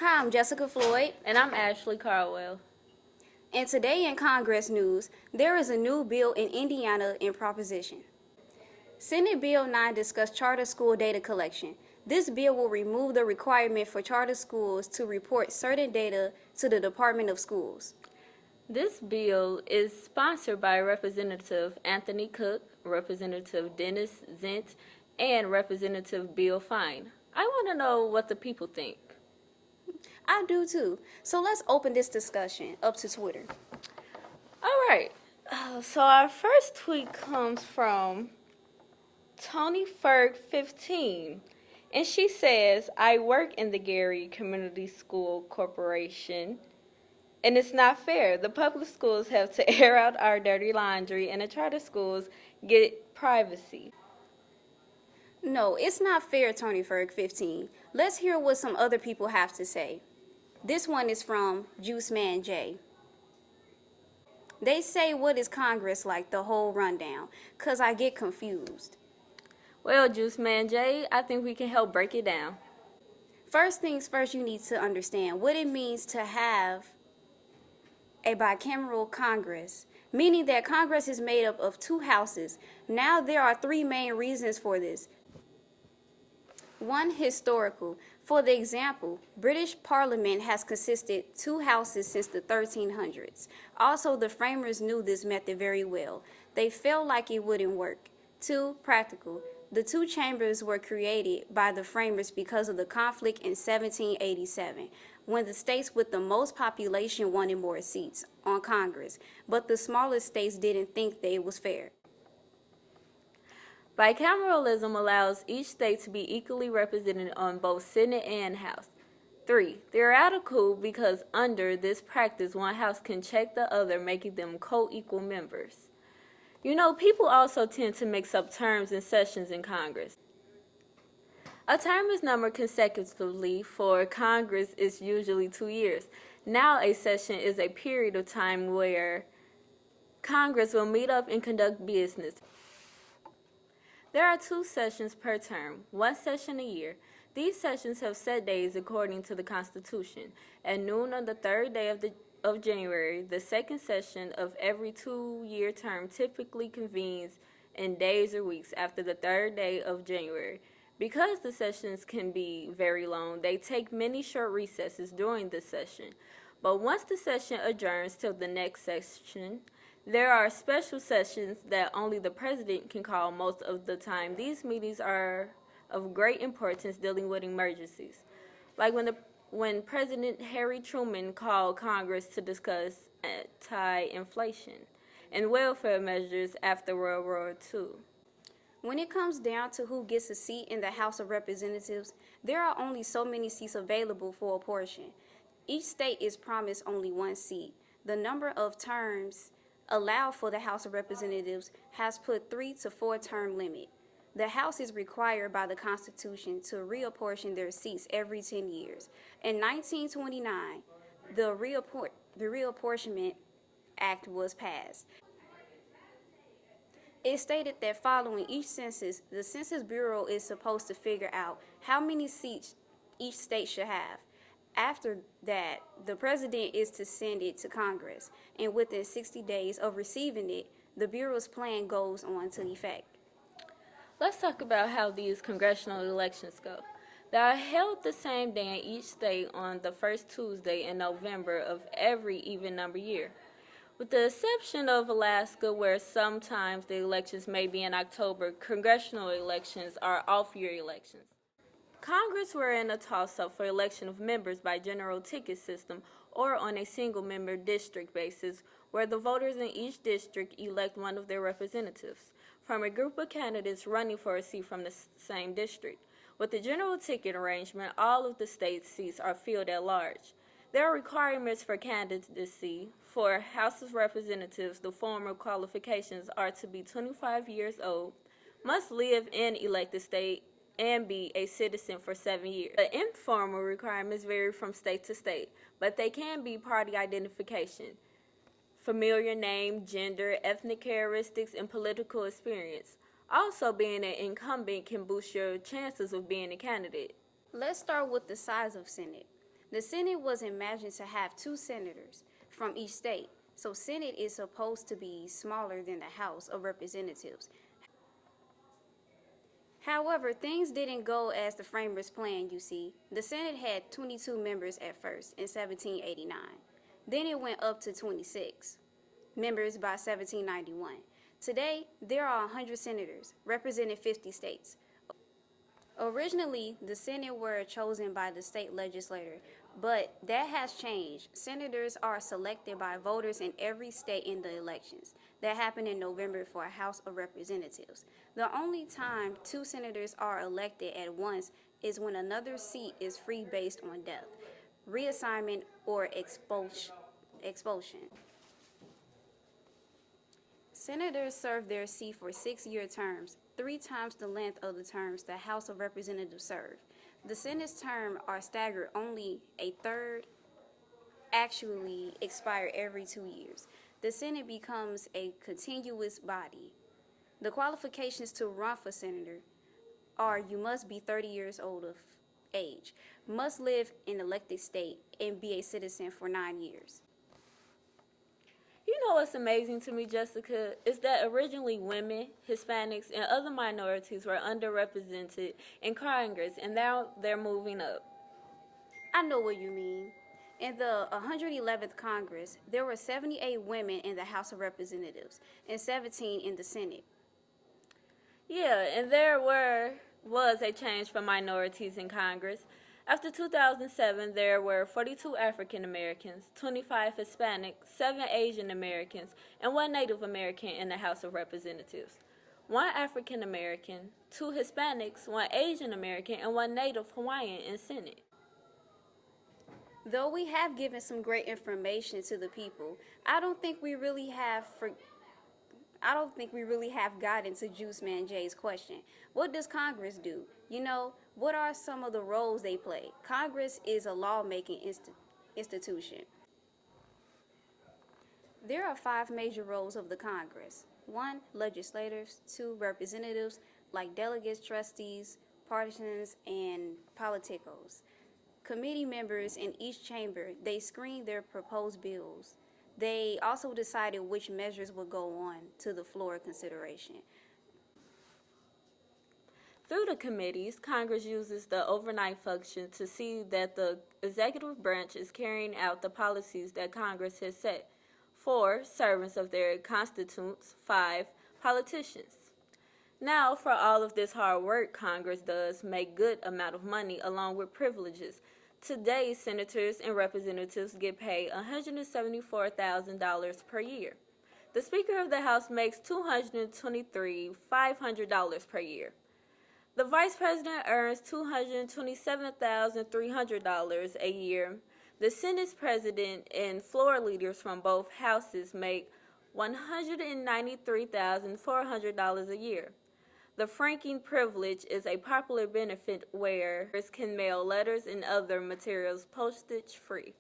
Hi, I'm Jessica Floyd, And I'm Ashley Carwell. and today in Congress news, there is a new bill in Indiana in proposition. Senate Bill 9 discussed charter school data collection. This bill will remove the requirement for charter schools to report certain data to the Department of Schools. This bill is sponsored by Representative Anthony Cook, Representative Dennis Zent, and Representative Bill Fine. I want to know what the people think. I do too. So let's open this discussion up to Twitter. All right. So our first tweet comes from Tony Ferg 15. And she says, I work in the Gary Community School Corporation. And it's not fair. The public schools have to air out our dirty laundry, and the charter schools get privacy. No, it's not fair, Tony Ferg 15. Let's hear what some other people have to say. This one is from Juice Man J. They say, what is Congress like, the whole rundown? 'Cause I get confused. Well, Juice Man J, I think we can help break it down. First things first, you need to understand what it means to have a bicameral Congress, meaning that Congress is made up of two houses. Now there are three main reasons for this. One, historical. For the example, British Parliament has consisted two houses since the 1300s. Also, the framers knew this method very well. They felt like it wouldn't work. Two, practical. The two chambers were created by the framers because of the conflict in 1787, when the states with the most population wanted more seats on Congress, but the smaller states didn't think that it was fair. Bicameralism allows each state to be equally represented on both Senate and House. 3. Theoretical, because under this practice, one house can check the other, making them co-equal members. You know, people also tend to mix up terms and sessions in Congress. A term is numbered consecutively. For Congress, it's usually 2 years. Now a session is a period of time where Congress will meet up and conduct business. There are 2 sessions per term, 1 session a year. These sessions have set days according to the Constitution. At noon on the 3rd day of January, the second session of every 2-year term typically convenes in days or weeks after the 3rd day of January. Because the sessions can be very long, they take many short recesses during the session. But once the session adjourns till the next session, there are special sessions that only the president can call most of the time. These meetings are of great importance dealing with emergencies, like when President Harry Truman called Congress to discuss anti-inflation and welfare measures after World War II. When it comes down to who gets a seat in the House of Representatives, there are only so many seats available for a portion. Each state is promised only 1 seat. The number of terms allowed for the House of Representatives has put 3 to 4 term limit. The House is required by the Constitution to reapportion their seats every 10 years. In 1929, the Reapportionment Act was passed. It stated that following each census, the Census Bureau is supposed to figure out how many seats each state should have. After that, the president is to send it to Congress, and within 60 days of receiving it, the Bureau's plan goes on to effect. Let's talk about how these congressional elections go. They are held the same day in each state on the first Tuesday in November of every even number year, with the exception of Alaska, where sometimes the elections may be in October. Congressional elections are off-year elections. Congress were in a toss-up for election of members by general ticket system or on a single-member district basis, where the voters in each district elect one of their representatives from a group of candidates running for a seat from the same district. With the general ticket arrangement, all of the state's seats are filled at large. There are requirements for candidacy. For House of Representatives, the formal qualifications are to be 25 years old, must live in elected state, and be a citizen for 7 years. The informal requirements vary from state to state, but they can be party identification, familiar name, gender, ethnic characteristics, and political experience. Also, being an incumbent can boost your chances of being a candidate. Let's start with the size of Senate. The Senate was imagined to have 2 senators from each state, so Senate is supposed to be smaller than the House of Representatives. However, things didn't go as the framers planned, you see. The Senate had 22 members at first in 1789. Then it went up to 26 members by 1791. Today, there are 100 senators representing 50 states. Originally, the Senate were chosen by the state legislature, but that has changed. Senators are selected by voters in every state in the elections that happen in November for a House of Representatives. The only time 2 senators are elected at once is when another seat is free based on death, reassignment, or expulsion. Senators serve their seat for 6-year terms, 3 times the length of the terms the House of Representatives serve. The Senate's terms are staggered, only a third actually expire every 2 years. The Senate becomes a continuous body. The qualifications to run for senator are you must be 30 years old of age, must live in an elected state, and be a citizen for 9 years. You know what's amazing to me, Jessica, is that originally women, Hispanics, and other minorities were underrepresented in Congress, and now they're moving up. I know what you mean. In the 111th Congress, there were 78 women in the House of Representatives and 17 in the Senate. Yeah, and there was a change for minorities in Congress. After 2007, there were 42 African Americans, 25 Hispanic, 7 Asian Americans, and 1 Native American in the House of Representatives. 1 African American, 2 Hispanics, 1 Asian American, and 1 Native Hawaiian in Senate. Though we have given some great information to the people, I don't think we really have gotten to Juice Man Jay's question. What does Congress do? You know, what are some of the roles they play? Congress is a lawmaking institution. There are 5 major roles of the Congress. 1, legislators. 2, representatives, like delegates, trustees, partisans, and politicos. Committee members in each chamber, they screen their proposed bills. They also decided which measures would go on to the floor consideration. Through the committees, Congress uses the overnight function to see that the executive branch is carrying out the policies that Congress has set. 4, servants of their constituents. 5, politicians. Now, for all of this hard work Congress does make good amount of money along with privileges. Today, senators and representatives get paid $174,000 per year. The Speaker of the House makes $223,500 per year. The Vice President earns $227,300 a year. The Senate's president and floor leaders from both houses make $193,400 a year. The franking privilege is a popular benefit where Congress can mail letters and other materials postage free.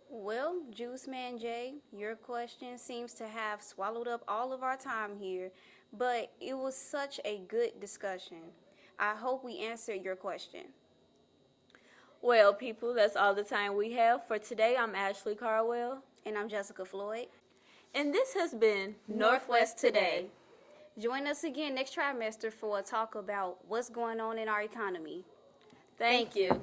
Well, Juice Man Jay, your question seems to have swallowed up all of our time here, but it was such a good discussion. I hope we answered your question. Well, people, that's all the time we have for today. I'm Ashley Carwell. And I'm Jessica Floyd. And this has been Northwest Today. Join us again next trimester for a talk about what's going on in our economy. Thank you.